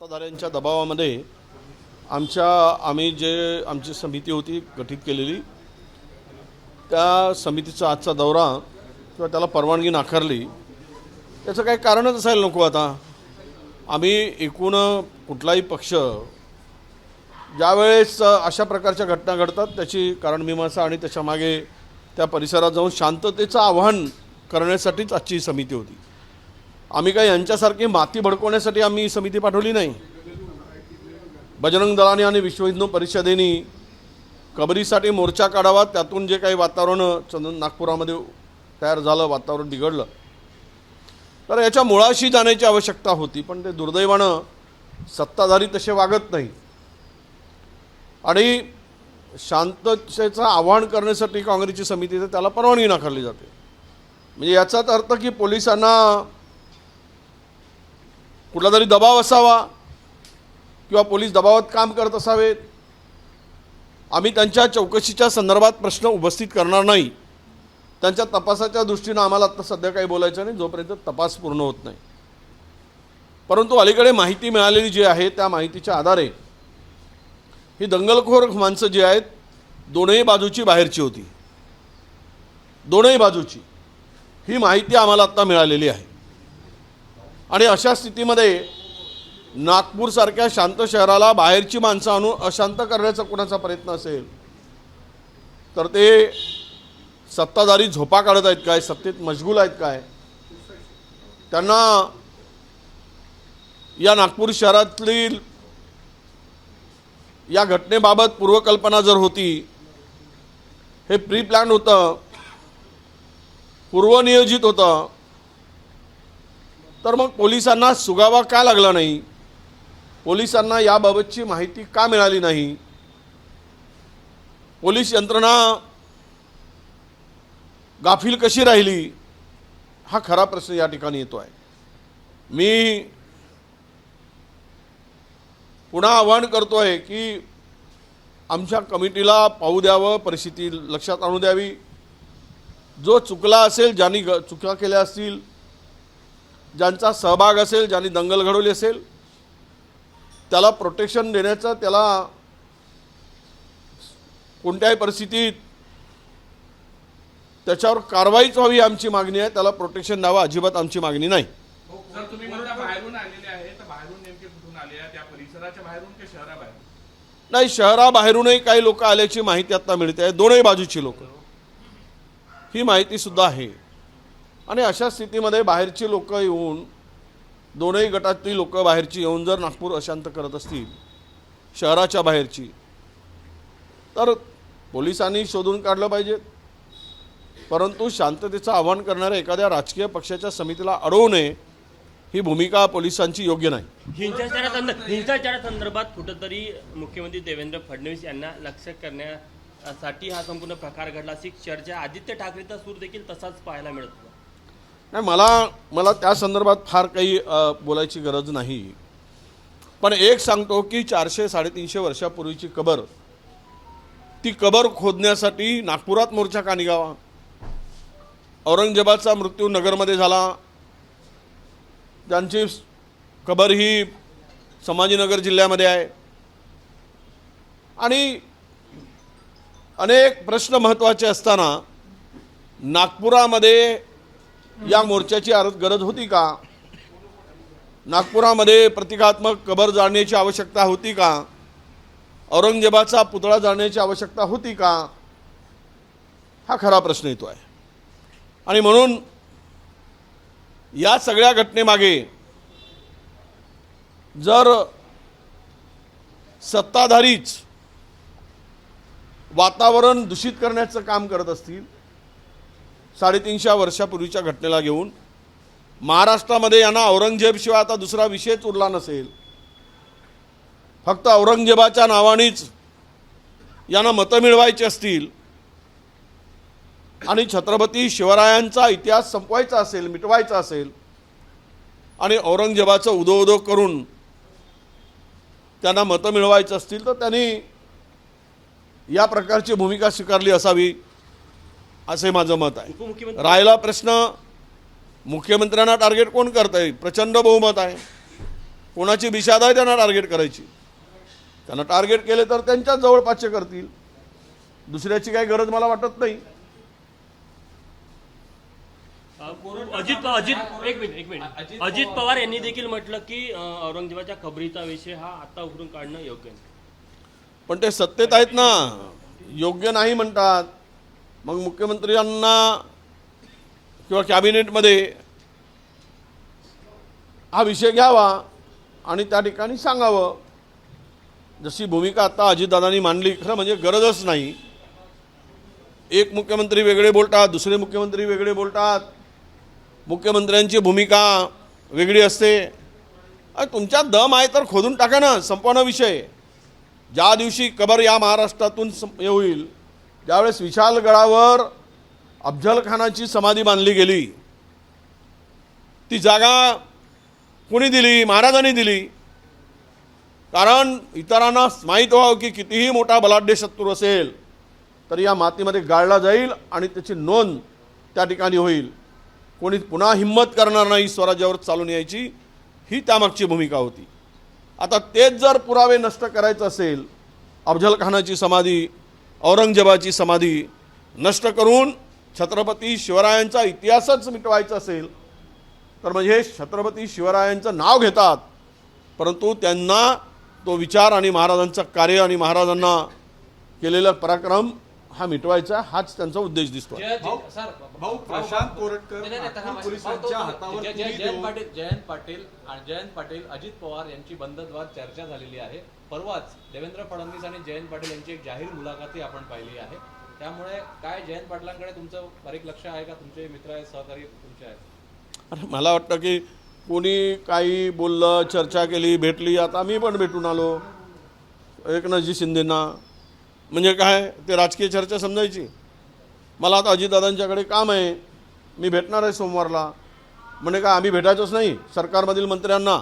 सत्ताधाऱ्यांच्या दबावामध्ये आमची समिती होती गठीत केलेली, त्या समितीचा आजचा दौरा किंवा त्याला परवानगी नाकारली, त्याचं काही कारणच असायला नको. आता आम्ही एकूण कुठलाही पक्ष ज्यावेळेस अशा प्रकारच्या घटना घडतात त्याची कारणमीमांसा आणि त्याच्या मागे त्या परिसरात जाऊन शांततेचं आवाहन करण्यासाठीच आजची समिती होती. आम्ही काही यांच्यासारखी माती भडकवण्यासाठी आम्ही ही समिती पाठवली नाही. बजरंग दलाने आणि विश्व हिंदू परिषदेने कबरीसाठी मोर्चा काढावा, त्यातून जे काही वातावरण नागपुरामध्ये तयार झालं, वातावरण बिघडलं, तर याच्या मुळाशी जाण्याची आवश्यकता होती. पण ते दुर्दैवानं सत्ताधारी तसे वागत नाही आणि शांततेचं आवाहन करण्यासाठी काँग्रेसची समिती त्याला परवानगी नाकारली जाते. म्हणजे याचाच अर्थ की पोलिसांना कुठला तरी दबाव असावा किंवा पोलीस दबावात काम करत असावेत. आम्ही त्यांच्या चौकशीच्या संदर्भात प्रश्न उपस्थित करणार नाही. त्यांच्या तपासाच्या दृष्टीनं आम्हाला आता सध्या काही बोलायचं नाही जोपर्यंत तपास पूर्ण होत नाही. परंतु अलीकडे माहिती मिळालेली जी आहे त्या माहितीच्या आधारे ही दंगलखोर माणसं जी आहेत दोनही बाजूची बाहेरची होती, दोनही बाजूची ही माहिती आम्हाला आत्ता मिळालेली आहे. आणि अशा स्थितीमध्ये नागपूरसारख्या शांत शहराला बाहेरची माणसं आणून अशांत करण्याचा कोणाचा प्रयत्न असेल तर ते सत्ताधारी झोपा काढत आहेत काय, सत्तेत मशगूल आहेत काय, त्यांना या नागपूर शहरातली या घटनेबाबत पूर्वकल्पना जर होती, हे प्री प्लॅन होतं, पूर्वनियोजित होतं, तर मग पोलिसांना सुगावा का लागला नाही, पोलिसांना याबाबतची माहिती का मिळाली नाही, पोलीस यंत्रणा गाफील कशी राहिली, हा खरा प्रश्न या ठिकाणी येतो आहे. मी पुन्हा आवाहन करतोय की आमच्या कमिटीला पाहू द्यावं, परिस्थिती लक्षात आणू द्यावी. जो चुकला असेल, ज्यांनी चुका केल्या असतील, ज्यांचा सहभाग असेल, ज्यांनी दंगल घडवली असेल, त्याला प्रोटेक्शन देण्याचं, त्याला कोणत्याही परिस्थितीत त्याच्यावर कारवाईच व्हावी आमची मागणी आहे. त्याला प्रोटेक्शन द्यावं अजिबात आमची मागणी नाही. सर, तुम्ही म्हणता बाहेरून आलेले आहे, तर बाहेरून नेमके कुठून आले आहे? त्या परिसराच्या बाहेरून की शहराबाहेरून? नाही, शहराबाहेरूनही काही लोक आल्याची माहिती आता मिळते आहे, दोनही बाजूची लोक, ही माहिती सुद्धा आहे. आणि अशा स्थितीमध्ये बाहेरची लोक येऊन, दोनही गटातली लोक बाहेरची येऊन जर नागपूर अशांत करत असतील, शहराच्या बाहेरची, तर पोलिसांनी शोधून काढलं पाहिजे. परंतु शांततेचं आवाहन करणाऱ्या एखाद्या राजकीय पक्षाच्या समितीला अडवू नये, ही भूमिका पोलिसांची योग्य नाही. हिंसाचारासंदर्भात कुठंतरी मुख्यमंत्री देवेंद्र फडणवीस यांना लक्ष करण्यासाठी हा संपूर्ण प्रकार घडला अशी चर्चा आदित्य ठाकरेचा सूर देखील तसाच पाहायला मिळत होता. नाही, मला त्या संदर्भात फार काही बोलायची गरज नाही. पण एक सांगतो की 400-350 वर्षापूर्वीची कबर, ती कबर खोदण्यासाठी नागपुरात मोर्चा का निघावा? औरंगजेबाचा मृत्यू नगरमध्ये झाला, त्यांची कबर ही संभाजीनगर जिल्ह्यामध्ये आहे. आणि अनेक प्रश्न महत्त्वाचे असताना नागपुरामध्ये या मोर्चाची गरज होती का? नागपुरामध्ये प्रतिकात्मक कबर जाळण्याची आवश्यकता होती का? औरंगजेबाचा पुतळा जाळण्याची आवश्यकता होती का? हा खरा प्रश्न येतो आहे. आणि म्हणून या सगळ्या घटनेमागे जर सत्ताधारीच वातावरण दूषित करण्याचं काम करत असतील, 350 वर्षापूर्वीच्या घटनेला घेऊन, महाराष्ट्रामध्ये यांना औरंगजेबशिवाय आता दुसरा विषयच उरला नसेल, फक्त औरंगजेबाच्या नावानेच यांना मतं मिळवायची असतील आणि छत्रपती शिवरायांचा इतिहास संपवायचा असेल, मिटवायचा असेल आणि औरंगजेबाचं उदो करून त्यांना मतं मिळवायचं असतील, तर त्यांनी या प्रकारची भूमिका स्वीकारली असावी, असे माझं मत आहे. राहिला प्रश्न मुख्यमंत्र्यांना टार्गेट कोण करत आहे? प्रचंड बहुमत आहे. कोणाची बिशाद आहे त्यांना टार्गेट करायची. त्यांना टार्गेट केले तर त्यांच्याच जवळपासचे करतील, दुसऱ्याची काही गरज मला वाटत नाही. अजित पवार यांनी देखील म्हटलं की औरंगजेबाच्या खबरीचा विषय हा आता उघडून काढणं योग्य नाही. पण ते सत्तेत आहेत ना, योग्य नाही म्हणतात. मग मुख्यमंत्र्यांना किंवा कॅबिनेटमध्ये हा विषय घ्यावा आणि त्या ठिकाणी सांगावं. जशी भूमिका आता अजितदादांनी मांडली, खरं म्हणजे गरजच नाही. एक मुख्यमंत्री वेगळे बोलतात, दुसरे मुख्यमंत्री वेगळे बोलतात, मुख्यमंत्र्यांची भूमिका वेगळी असते. तुमच्यात दम आहे तर खोदून टाका ना, संपवणं विषय. ज्या दिवशी कबर या महाराष्ट्रातून होईल त्यावेळेस विशालगडावर अफजल खानाची समाधी बांधली गेली. ती जागा कोणी दिली? महाराजांनी दिली. कारण इतरांना माहीत व्हावं की कितीही मोठा बलाढ्य शत्रू असेल तर या मातीमध्ये गाळला जाईल आणि त्याची नोंद त्या ठिकाणी होईल. कोणी पुन्हा हिंमत करणार नाही स्वराज्यावर चालून यायची, ही त्यामागची भूमिका होती. आता तेच जर पुरावे नष्ट करायचं असेल, अफजल खानाची समाधी, औरंगजेबाची समाधी नष्ट करून छत्रपती शिवरायांचा इतिहासच मिटवायचा असेल तर म्हणजे छत्रपती शिवरायांचं नाव घेतात परंतु त्यांना तो विचार आणि महाराजांचं कार्य आणि महाराजांना केलेला पराक्रम हा मिटवायचा, हाच त्यांचा उद्देश दिसतो. भाऊ प्रशांत कोरटकर नागपूर पोलिसांच्या हातावर जयंत पाटील अजित पवार यांची बंदद्वार चर्चा झालेली आहे. परवाच देवेंद्र फडणवीस आणि जयंत पाटील यांची एक जाहीर मुलाखती आपण पाहिली आहे. त्यामुळे काय जयंत पाटलांकडे तुमचं बारीक लक्ष आहे का? तुमचे मित्र आहेत, सहकारी तुमचे आहेत? अरे मला वाटतं की कोणी काही बोललं, चर्चा केली, भेटली. आता मी पण भेटून आलो एकनाथजी शिंदेंना. म्हणजे काय ते राजकीय चर्चा समजायची? मला आता अजितदादांच्याकडे काम आहे, मी भेटणार आहे सोमवारला. म्हणजे काय आम्ही भेटायचंच नाही? सरकारमधील मंत्र्यांना,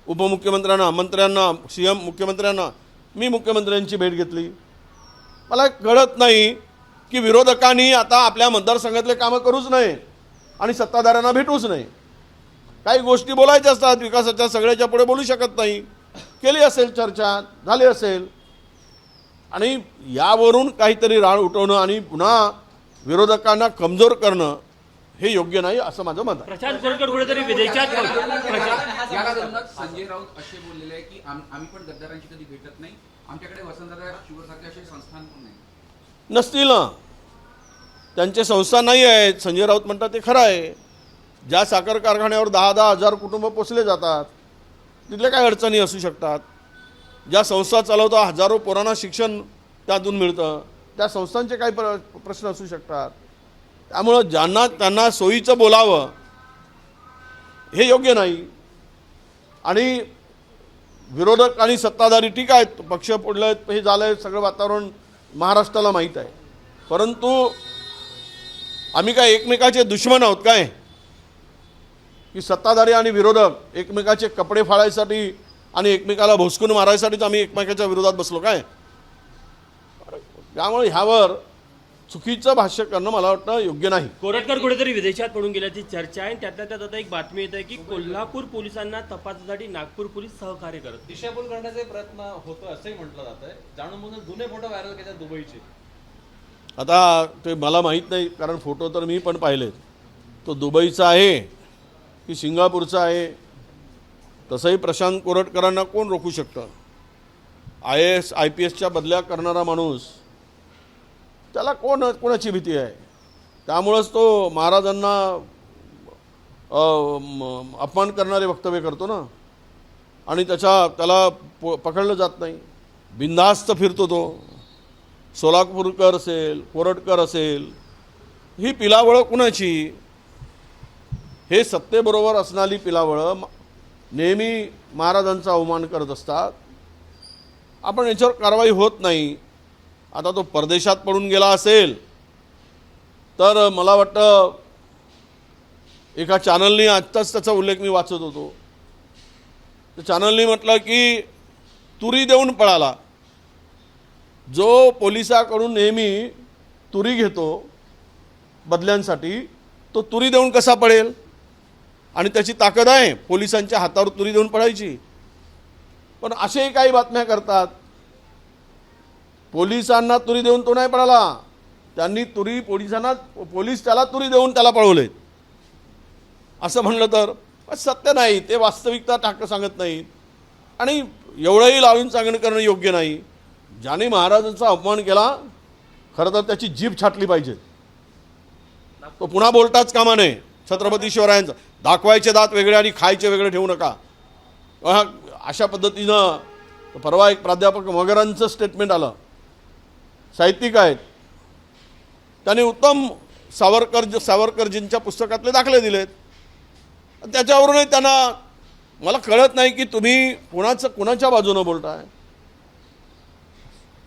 उपमुख्यमंत्र्यांना, मंत्र्यांना, CM मुख्यमंत्र्यांना मी मुख्यमंत्र्यांची भेट घेतली. मला कळत नाही की विरोधकांनी आता आपल्या मतदारसंघातले कामं करूच नये आणि सत्ताधाऱ्यांना भेटूच नाही. काही गोष्टी बोलायच्या असतात, विकासाच्या सगळ्याच्या पुढे बोलू शकत नाही. केली असेल चर्चा, झाली असेल, आणि यावरून काहीतरी राळ उठवणं आणि पुन्हा विरोधकांना कमजोर करणं हे योग्य नाही असं माझं मत आहे. प्रशांत कोरटकर कुठेतरी विदेशात संजय राऊत असे बोललेले आहे की आम्ही पण गद्दारांशी कधी भेटत नाही, आमच्याकडे वसंतदादा शिवसारखे असे संस्थान पण नाही. नसतील ना, त्यांचे संस्था नाही आहेत. संजय राऊत म्हणतात ते खरं आहे. ज्या साखर कारखान्यावर 10-10 हजार कुटुंब पोचले जातात तिथल्या काय अडचणी असू शकतात. ज्या संस्था चालवता हजारो पोरांना शिक्षण त्यातून मिळतं, त्या संस्थांचे काही प्रश्न असू शकतात. त्यामुळं ज्यांना त्यांना सोयीचं बोलावं हे योग्य नाही. आणि विरोधक आणि सत्ताधारी ठीक आहेत, पक्ष फोडले, हे झालं आहे, सगळं वातावरण महाराष्ट्राला माहीत आहे. परंतु आम्ही काय एकमेकाचे दुश्मन आहोत काय? की सत्ताधारी आणि विरोधक एकमेकाचे कपडे फाडायसाठी आणि एकमेकाला भोसकून मारायसाठीच आम्ही एकमेकाच्या विरोधात बसलो काय? त्यामुळे ह्यावर चुकीचं भाष्य करणं मला वाटतं योग्य नाही. कोरटकर कुठेतरी विदेशात पडून गेल्याची चर्चा आहे. त्यातल्या त्यात आता एक बातमी येत आहे की कोल्हापूर पोलिसांना तपासासाठी नागपूर पोलीस सहकार्य करत. दिशाभूल करण्याचे प्रयत्न होतो असंही म्हटलं जात आहे. जाणून म्हणून जुने फोटो व्हायरल केले दुबईचे. आता ते मला माहीत नाही, कारण फोटो तर मी पण पाहिलेत. तो दुबईचा आहे की सिंगापूरचा आहे? तसंही प्रशांत कोरटकरांना कोण रोखू शकतं? IAS IPSच्या बदल्या करणारा माणूस, त्याला कोणाची भीती आहे? त्यामुळंच तो महाराजांना अपमान करणारे वक्तव्य करतो ना, आणि त्याला पकडलं जात नाही, बिनधास्त फिरतो तो. सोलापूरकर असेल, कोरटकर असेल, ही पिलावळं कुणाची? हे सत्तेबरोबर असणारी पिलावळं नेहमी महाराजांचा अवमान करत असतात. आपण याच्यावर कारवाई होत नाही. आता तो परदेशात पडून गेला असेल तर मला वाटतं एका चॅनलनी आत्ताच त्याचा उल्लेख मी वाचत होतो. त्या चॅनलनी म्हटलं की तुरी देऊन पळाला. जो पोलिसाकडून नेहमी तुरी घेतो बदल्यांसाठी, तो तुरी देऊन कसा पळेल? आणि त्याची ताकद आहे पोलिसांच्या हातावर तुरी देऊन पळायची? पण असेही काही बातम्या करतात. पोलिसांना तुरी देऊन तो नाही पळाला, त्यांनी पोलीस त्याला तुरी देऊन त्याला पळवलेत असं म्हणलं तर सत्य नाही. ते वास्तविकता ठाकरे सांगत नाहीत आणि एवढंही लावून सांगणं करणं योग्य नाही. ज्याने महाराजांचा अपमान केला खरं तर त्याची जीभ छाटली पाहिजे. तो पुन्हा बोलताच कामा नये. छत्रपती शिवरायांचं दाखवायचे दात वेगळे आणि खायचे वेगळे ठेवू नका. अशा पद्धतीनं परवा एक प्राध्यापक मगरांचं स्टेटमेंट आलं, साहित्यिक आहेत, त्यांनी उत्तम सावरकरजींच्या पुस्तकातले दाखले दिलेत. त्याच्यावरूनही त्यांना मला कळत नाही की तुम्ही कुणाच्या बाजूनं बोलताय.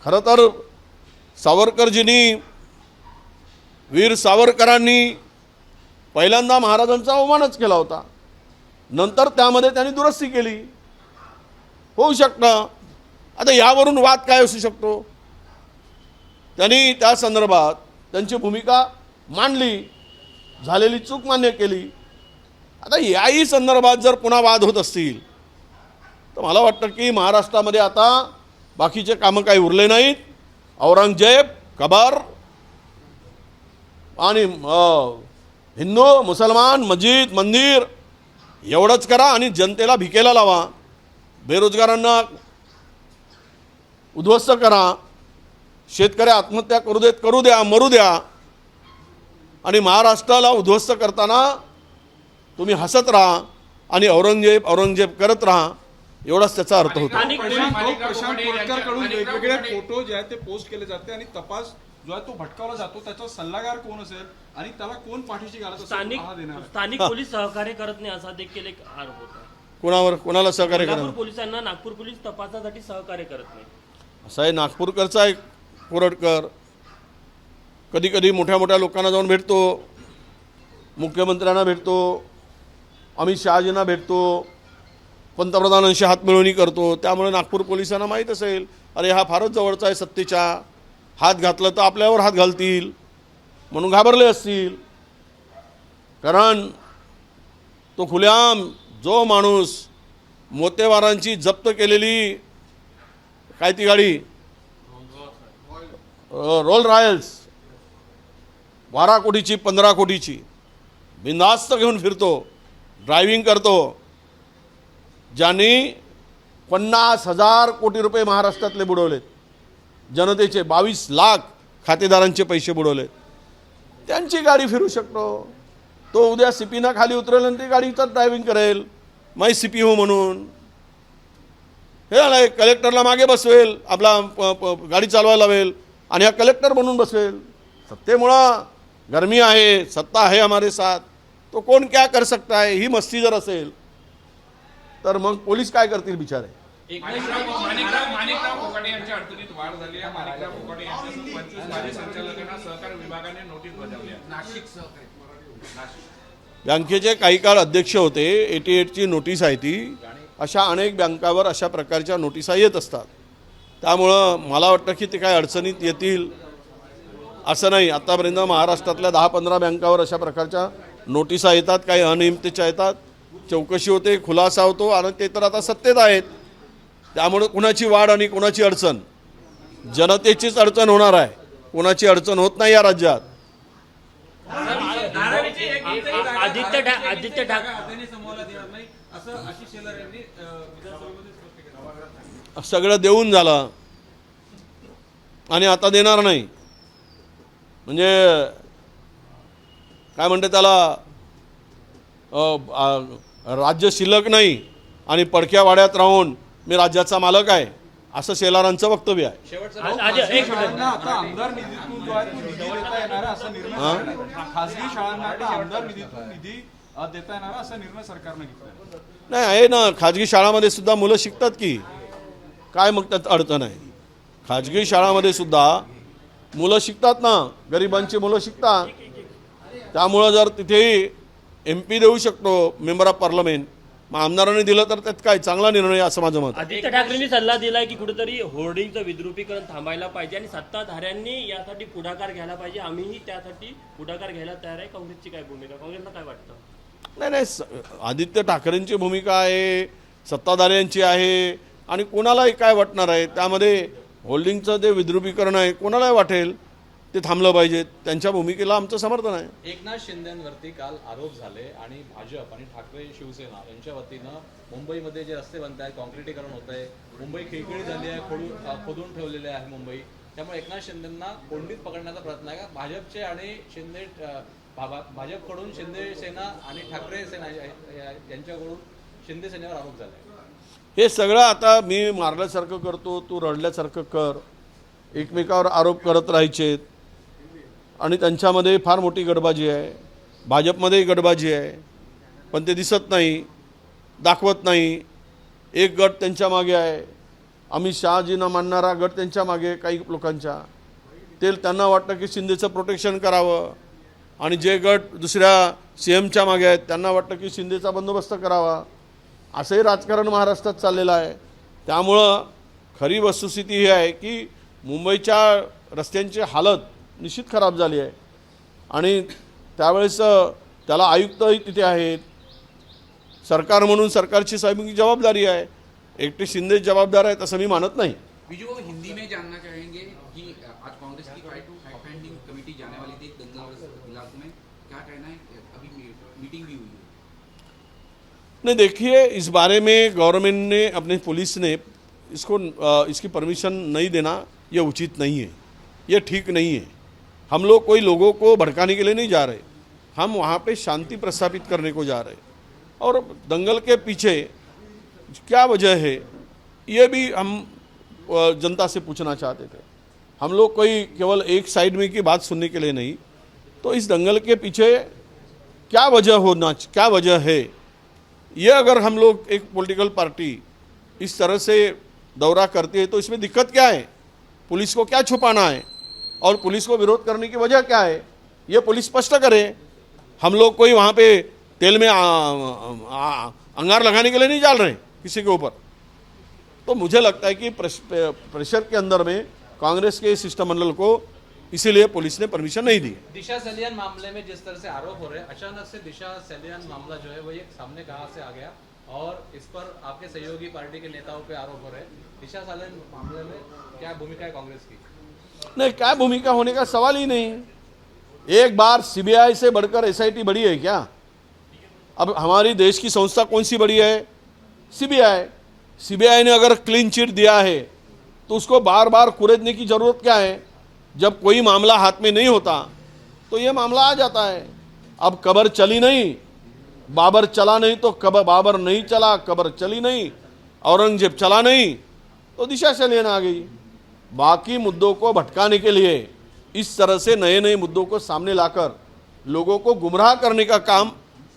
खरं तर सावरकरजींनी, वीर सावरकरांनी पहिल्यांदा महाराजांचा अवमानच केला होता, नंतर त्यामध्ये त्यांनी दुरुस्ती केली. होऊ शकतं. आता यावरून वाद काय असू शकतो. त्यांनी त्या संदर्भात त्यांची भूमिका मांडली, झालेली चूक मान्य केली. आता याही संदर्भात जर पुन्हा वाद होत असतील तर मला वाटतं की महाराष्ट्रामध्ये आता बाकीचे कामं काही उरले नाहीत. औरंगजेब, कबर आणि हिंदू मुसलमान मस्जिद मंदिर एवढंच करा आणि जनतेला भिकेला लावा, बेरोजगारांना उद्ध्वस्त करा, शेतकरी आत्महत्या करू द्या मरू द्या आणि महाराष्ट्राला उद्ध्वस्त करताना तुम्ही हसत राहा आणि औरंगजेब करत राहा, एवढाच त्याचा अर्थ होतो. प्रशांत कोरटकरकडून वेगवेगळे फोटो जे आहेत ते पोस्ट केले जाते आणि तपास जो आहे तो भटकावला जातो. त्याचा सल्लागार कोण असेल आणि त्याला कोण पाठीशी घालत असेल हा देणार आहे. स्थानिक पोलीस सहकार्य करत नाही असा देखील एक आरोप होता. कोणाला सहकार्य करा? नागपूर पोलिसांना नागपूर पोलीस तपासासाठी सहकार्य करत नाही असं आहे. नागपूरकरचा एक कोरटकर कधी कधी मोठ्या मोठ्या लोकांना जाऊन भेटतो, मुख्यमंत्र्यांना भेटतो, अमित शहाजींना भेटतो, पंतप्रधानांशी हातमिळवणी करतो. त्यामुळे नागपूर पोलिसांना माहीत असेल अरे हा फारच जवळचा आहे सत्तेच्या, हात घातलं तर आपल्यावर हात घालतील म्हणून घाबरले असतील. कारण तो खुलेआम जो माणूस मोतेवारांची जप्त केलेली काय ती गाडी रोल रॉयल्स 12 कोटीची 15 कोटीची बिनधास्त घेऊन फिरतो, ड्रायव्हिंग करतो, ज्यांनी 50,000 कोटी रुपये महाराष्ट्रातले बुडवलेत, जनतेचे 22 लाख खातेदारांचे पैसे बुडवलेत, त्यांची गाडी फिरू शकतो. तो उद्या सीपीना खाली उतरेल आणि ती गाडीचं ड्रायव्हिंग करेल, माई सीपी हो म्हणून. हे आलाय कलेक्टरला मागे बसवेल, आपला गाडी चालवायला लावेल आणि हा कलेक्टर बनून बसवेल. सत्तेमुळं गरमी आहे, सत्ता आहे हमारे साथ, तो कोण क्या कर सकता है ही मस्ती जर असेल तर मग पोलीस काय करतील बिचारे. माणिकराव कोकाटे यांच्या अडचणीत वाढ झाली आहे. माणिकराव कोकाटे यांच्यासह 25 माजी संचालकांना सहकार विभागाने नोटीस बजावली आहे. नाशिक सहकारी बँकेचे काही काळ अध्यक्ष होते, 88ची नोटीस आहे ती. अशा अनेक बँकावर अशा प्रकारच्या नोटिसा येत असतात. त्यामुळं मला वाटतं की ते काय अडचणीत येतील असं नाही. आतापर्यंत महाराष्ट्रातल्या 10-15 बँकावर अशा प्रकारच्या नोटिसा येतात, काही अनियमिततेच्या येतात, चौकशी होते, खुलासा होतो आणि ते तर आता सत्तेत आहेत. त्यामुळे कुणाची वाढ आणि कुणाची अडचण, जनतेचीच अडचण होणार आहे, कुणाची अडचण होत नाही या राज्यात. आदित्य ठाकरे सगळं देऊन झालं आणि आता देणार नाही. म्हणजे काय म्हणते त्याला, राज्य शिल्लक नाही आणि पडक्या वाड्यात राहून मी राज्याचा मालक आहे असं शेलारांचं वक्तव्य आहे. शाळांना आता आमदार निधीतून जो आहे तो निधी देता येणार असा निर्णय खासगी शाळांना आता आमदार निधीतून निधी देता येणार असा निर्णय सरकारने घेतला. नाही आहे ना, खाजगी शाळामध्ये सुद्धा मुलं शिकतात की काय, मग त्यात अडचण आहे. खाजगी शाळामध्ये सुद्धा मुलं शिकतात ना, गरिबांची मुलं शिकतात. त्यामुळं जर तिथे MP देऊ शकतो, मेंबर ऑफ पार्लमेंट, मग आमदारांनी दिलं तर त्यात काय चांगला निर्णय असं माझं मत. आदित्य ठाकरेंनी सल्ला दिलाय की कुठेतरी होर्डिंगचं विद्रुपीकरण थांबायला पाहिजे आणि सत्ताधाऱ्यांनी यासाठी पुढाकार घ्यायला पाहिजे. आम्हीही त्यासाठी पुढाकार घ्यायला तयार आहे. काँग्रेसची काय भूमिका, काँग्रेसला काय वाटतं? नाही, आदित्य ठाकरेंची भूमिका आहे, सत्ताधाऱ्यांची आहे, आणि कोणालाही काय वाटणार आहे त्यामध्ये होल्डिंगचं जे विद्रुपीकरण आहे कोणालाही वाटेल ते थांबलं पाहिजे. त्यांच्या भूमिकेला आमचं समर्थन आहे. एकनाथ शिंदेवरती काल आरोप झाले आणि भाजप आणि ठाकरे शिवसेना यांच्या वतीनं मुंबईमध्ये जे रस्ते बनत आहेत, कॉन्क्रिटीकरण होत आहे, मुंबई खिळखिळी झाली आहे, खोदून ठेवलेले आहे मुंबई. त्यामुळे एकनाथ शिंदेंना कोंडीत पकडण्याचा प्रयत्न आहे का भाजपचे आणि शिंदे भाजपकडून शिंदे सेना आणि ठाकरे सेना यांच्याकडून शिंदे सेनेवर आरोप झाले? हे सगळं आता मी मारल्यासारखं करतो, तू रडल्यासारखं कर, एकमेकावर आरोप करत राहायचे आणि त्यांच्यामध्ये फार मोठी गडबाजी आहे. भाजपमध्येही गडबाजी आहे, पण ते दिसत नाही, दाखवत नाही. एक गट त्यांच्या मागे आहे, अमित शहाजींना मानणारा गट त्यांच्या मागे काही लोकांच्या. त्यांना वाटतं की शिंदेचं प्रोटेक्शन करावं आणि जे गट दुसऱ्या CMच्या मागे आहेत त्यांना वाटतं की शिंदेचा बंदोबस्त करावा. असंही राजकारण महाराष्ट्रात चाललेलं आहे. त्यामुळं खरी वस्तुस्थिती ही आहे की मुंबईच्या रस्त्यांची हालत निश्चित खराब झाली आहे आणि त्यावेळेस त्याला आयुक्तही तिथे आहेत. सरकार म्हणून सरकारची साहेबांची जबाबदारी आहे, एकटे शिंदे जबाबदार आहेत असं मी मानत नाही. बीजू को हिंदी में जानना चाहेंगे कि आज कांग्रेस की फैक्ट फाइंडिंग कमेटी जाने वाली थी दंगल इलाके में, क्या कहना है? अभी मीटिंग भी हुई है. नहीं देखिए, इस बारे में गवर्नमेंट ने अपने पुलिस ने इसकी परमिशन नहीं देना ये उचित नहीं है, ये ठीक नहीं है. हम लोग कोई लोगों को भड़काने के लिए नहीं जा रहे, हम वहाँ पे शांति प्रस्थापित करने को जा रहे. और दंगल के पीछे क्या वजह है ये भी हम जनता से पूछना चाहते थे. हम लोग कोई केवल एक साइड में की बात सुनने के लिए नहीं, तो इस दंगल के पीछे क्या वजह है ये अगर हम लोग एक पॉलिटिकल पार्टी इस तरह से दौरा करती है तो इसमें दिक्कत क्या है, पुलिस को क्या छुपाना है और पुलिस को विरोध करने की वजह क्या है ये पुलिस स्पष्ट करे. हम लोग कोई वहाँ पे तेल में अंगार लगाने के लिए नहीं डाल रहे किसी के ऊपर. तो मुझे लगता है कि प्रेशर के अंदर में कांग्रेस के शिष्टमंडल को इसीलिए पुलिस ने परमिशन नहीं दी. दिशा सलियान मामले में जिस तरह से आरोप हो रहे हैं, अचानक से दिशा सलियान मामला जो है वो एक सामने कहां से आ गया और इस पर आपके सहयोगी पार्टी के नेताओं पे आरोप हो रहे हैं. दिशा सलियान मामले में क्या भूमिका है कांग्रेस की? नहीं, क्या भूमिका होने का सवाल ही नहीं. एक बार CBI से बढ़कर SIT बड़ी है क्या? अब हमारी देश की संस्था कौन सी बड़ी है? CBI ने अगर क्लीन चिट दिया है तो उसको बार बार कुरेदने की जरूरत क्या है? जब कोई मामला हाथ में नहीं होता तो ये मामला आ जाता है. अब कबर चली नहीं, बाबर चला नहीं तो बाबर नहीं चला, कबर चली नहीं, औरंगजेब चला नहीं तो दिशा सलियान आ गई. बाकी मुद्दों को भटकाने के लिए इस तरह से नए नए मुद्दों को सामने लाकर लोगों को गुमराह करने का काम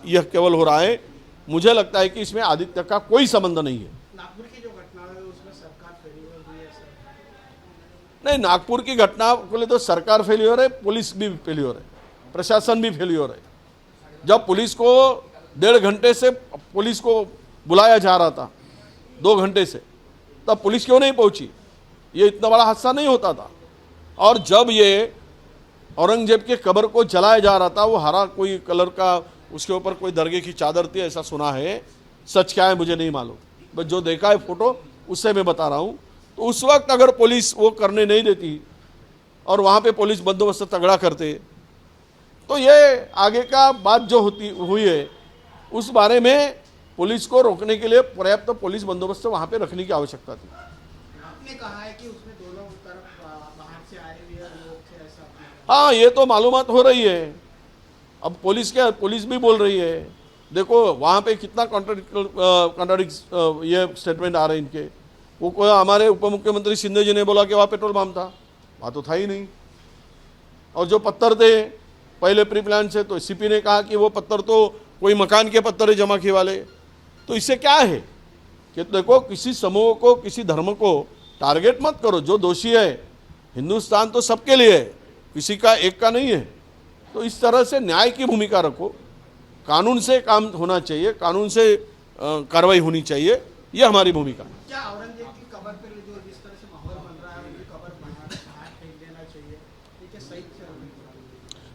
यह केवल हो रहा है. मुझे लगता है कि इसमें आदित्य का कोई संबंध नहीं है. नागपुर की जो घटना है उसमें सरकार फेल्योर हुई है सर? नहीं, नागपुर की घटना को लिए तो सरकार फेल्योर है, पुलिस भी फेल्योर है, प्रशासन भी फेल्योर है. जब पुलिस को 1.5 घंटे से पुलिस को बुलाया जा रहा था, 2 घंटे से, तब पुलिस क्यों नहीं पहुंची? ये इतना बड़ा हादसा नहीं होता था. और जब ये औरंगजेब के कब्र को जलाया जा रहा था, वो हरा कोई कलर का उसके ऊपर कोई दरगे की चादर थी ऐसा सुना है, सच क्या है मुझे नहीं मालूम, बस जो देखा है फोटो उससे मैं बता रहा हूँ. तो उस वक्त अगर पुलिस वो करने नहीं देती और वहाँ पे पुलिस बंदोबस्त तगड़ा करते तो ये आगे का बात जो हुई है उस बारे में पुलिस को रोकने के लिए पर्याप्त पुलिस बंदोबस्त वहाँ पे रखने की आवश्यकता थी. आपने कहा है कि उसमें दोनों तरफ बाहर से आए हुए लोग थे ऐसा आपने कहा. हाँ, ये तो मालूमात हो रही है. अब पुलिस भी बोल रही है. देखो वहाँ पे कितना कॉन्ट्राडिक्ट ये स्टेटमेंट आ रहे हैं इनके. वो हमारे उप मुख्यमंत्री शिंदे जी ने बोला कि वहाँ पेट्रोल पंप था, वहाँ तो था ही नहीं. और जो पत्थर थे पहले प्री प्लान से, तो CP ने कहा कि वो पत्थर तो कोई मकान के पत्थर है जमा किए वाले. तो इससे क्या है कि देखो किसी समूह को, किसी धर्म को टारगेट मत करो. जो दोषी है, हिंदुस्तान तो सबके लिए है, किसी का एक का नहीं है. तो इस तरह से न्याय की भूमिका रखो, कानून से काम होना चाहिए, कानून से कार्रवाई होनी चाहिए, ये हमारी भूमिका है. क्या औरंगजेब की कब्र पर जो जिस तरह से माहौल बन रहा है उनकी कब्र बाहर फेंक देना चाहिए, ये क्या सही है?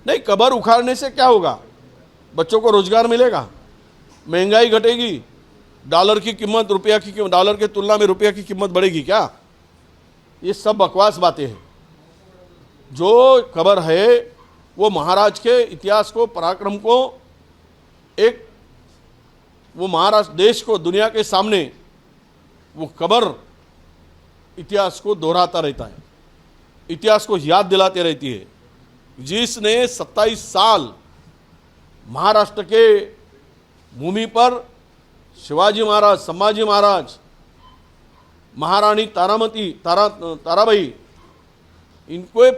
नहीं, कब्र उखाड़ने से क्या होगा? बच्चों को रोजगार मिलेगा, महंगाई घटेगी, डॉलर की कीमत डॉलर के तुलना में रुपया की कीमत बढ़ेगी क्या? ये सब बकवास बातें हैं। जो खबर है वो महाराज के इतिहास को, पराक्रम को, एक वो महाराष्ट्र देश को दुनिया के सामने वो खबर इतिहास को दोहराता रहता है, इतिहास को याद दिलाते रहती है। जिसने 27 साल महाराष्ट्र के भूमि पर शिवाजी महाराज, संभाजी महाराज, महारानी ताराबाई, इनको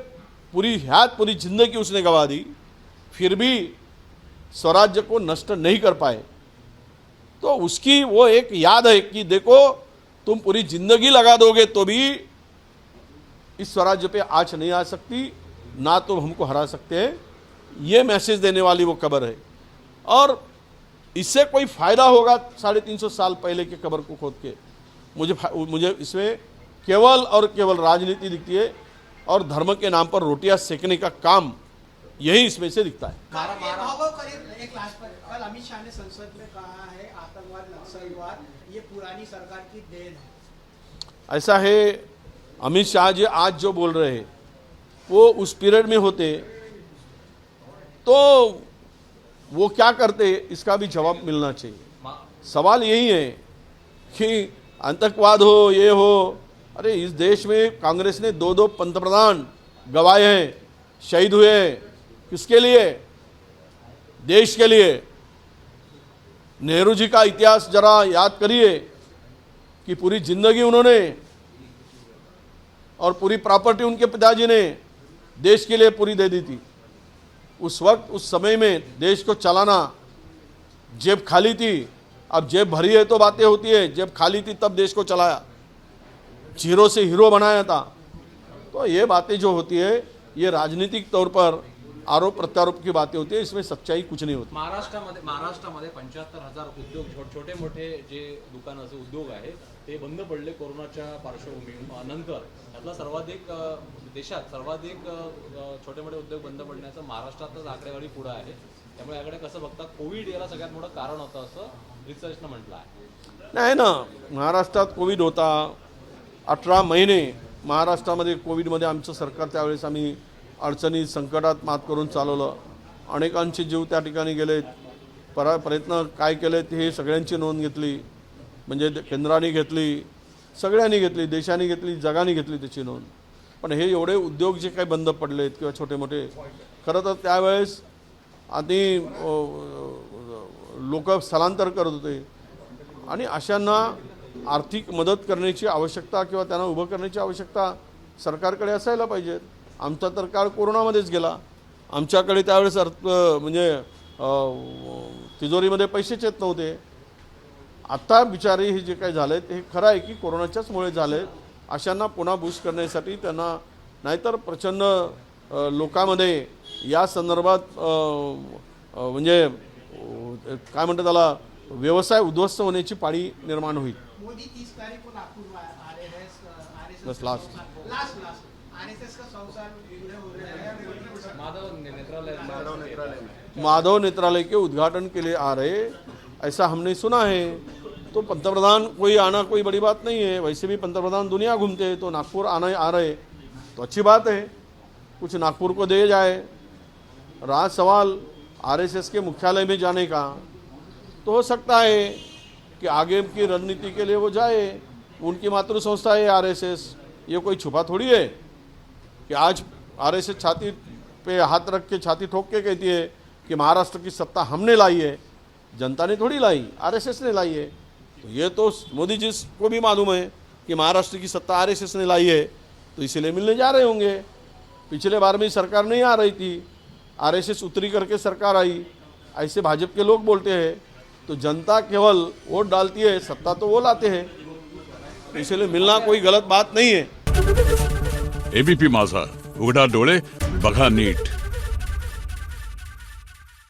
पूरी जिंदगी उसने गवा दी, फिर भी स्वराज्य को नष्ट नहीं कर पाए। तो उसकी वो एक याद है कि देखो तुम पूरी जिंदगी लगा दोगे तो भी इस स्वराज्य पे आँच नहीं आ सकती, ना तुम हमको हरा सकते हैं। ये मैसेज देने वाली वो खबर है। और इससे कोई फायदा होगा 350 साल पहले के खबर को खोद के? मुझे इसमें केवल और केवल राजनीति दिखती है और धर्म के नाम पर रोटियां सेकने का काम यही इसमें से दिखता है। एक लास्ट पर, कल अमित शाह ने संसद में कहा है आतंकवाद, नक्सलवाद ये पुरानी सरकार की देन है। ऐसा है, अमित शाह जी आज जो बोल रहे हैं वो उस पीरियड में होते तो वो क्या करते, इसका भी जवाब मिलना चाहिए। सवाल यही है कि आतंकवाद हो, ये हो, अरे इस देश में कांग्रेस ने 2 पंतप्रधान गवाए हैं, शहीद हुए। किसके लिए? देश के लिए। नेहरू जी का इतिहास जरा याद करिए कि पूरी जिंदगी उन्होंने और पूरी प्रॉपर्टी उनके पिताजी ने देश के लिए पूरी दे दी थी। उस वक्त, उस समय में देश को चलाना, जेब खाली थी। अब जेब भरी है तो बातें होती है, जेब खाली थी तब देश को चलाया, जीरो से हीरो बनाया था। तो ये बातें जो होती है ये राजनीतिक तौर पर आरोप प्रत्यारोप की बातें होती है, इसमें सच्चाई कुछ नहीं होती। महाराष्ट्रामध्ये 75,000 उद्योग, छोटे मोठे जे दुकानं असे उद्योग आहेत ते बंद पडले कोरोनाच्या पार्श्वभूमीनंतर। त्यातला सर्वाधिक देशात सर्वाधिक छोटे मोठे उद्योग बंद पडण्याचं महाराष्ट्रातच आकडेवारी पुढे आहे। त्यामुळे याकडे कसं बघता? कोविड याला सगळ्यात मोठं कारण होतं असं रिसर्चनं म्हटलं आहे। नाही ना, महाराष्ट्रात कोविड होता, 18 महिने महाराष्ट्रामध्ये कोविडमध्ये आमचं सरकार, त्यावेळेस आम्ही अडचणी संकटात मात करून चालवलं। अनेकांचे जीव त्या ठिकाणी गेलेत। प्रयत्न काय केलेत हे सगळ्यांची नोंद घेतली, म्हणजे केंद्राने घेतली, सगळ्यांनी घेतली, देशाने घेतली, जगाने घेतली त्याची नोंद। पण हे एवढे उद्योग जे काही बंद पडलेत किंवा छोटे मोठे, खरं तर त्यावेळेस आधी लोक स्थलांतर करत होते आणि अशांना आर्थिक मदत करण्याची आवश्यकता किंवा त्यांना उभं करण्याची आवश्यकता सरकारकडे असायला पाहिजे। आमचा तर काळ कोरोनामध्येच गेला। आमच्याकडे त्यावेळेस म्हणजे तिजोरीमध्ये पैसेच येत नव्हते। आता बिचारी हे जे काही झाले ते खरं आहे की कोरोनाच्याच मुळे झाले। अशांना पुन्हा बूस्ट करण्यासाठी त्यांना, नाहीतर प्रचंड लोकांमध्ये या संदर्भात म्हणजे काय म्हणतात त्याला, व्यवसाय उद्ध्वस्त होण्याची पाळी निर्माण होईल। मोदी 30 तारीख को नागपुर आ रहे हैं। बस लास्ट आरएसएस का 100 साल पूरे हो रहे हैं। माधव नेत्रालय के उद्घाटन के लिए आ रहे, ऐसा हमने सुना है। तो पंतप्रधान कोई आना कोई बड़ी बात नहीं है। वैसे भी पंतप्रधान दुनिया घूमते हैं, तो नागपुर आ रहे तो अच्छी बात है, कुछ नागपुर को दे जाए। रहा सवाल आरएसएस के मुख्यालय में जाने का, तो हो सकता है कि आगे की रणनीति के लिए वो जाए। उनकी मातृ संस्था है आरएसएस, ये कोई छुपा थोड़ी है कि आज आरएसएस छाती पे हाथ रख के, छाती ठोक के कहती है कि महाराष्ट्र की सत्ता हमने लाई है। जनता ने थोड़ी लाई, आरएसएस ने लाई है। तो ये तो मोदी जी को भी मालूम है कि महाराष्ट्र की सत्ता आरएसएस ने लाई है, तो इसीलिए मिलने जा रहे होंगे। पिछले बार में सरकार नहीं आ रही थी, आरएसएस उतरी करके सरकार आई, ऐसे भाजपा के लोग बोलते हैं। तो जनता केवल वोट डालती है, सत्ता तो वो लाते हैं, तो इसलिए मिलना कोई गलत बात नहीं है। एबीपी माझा, उघडा डोळे बघा नीट।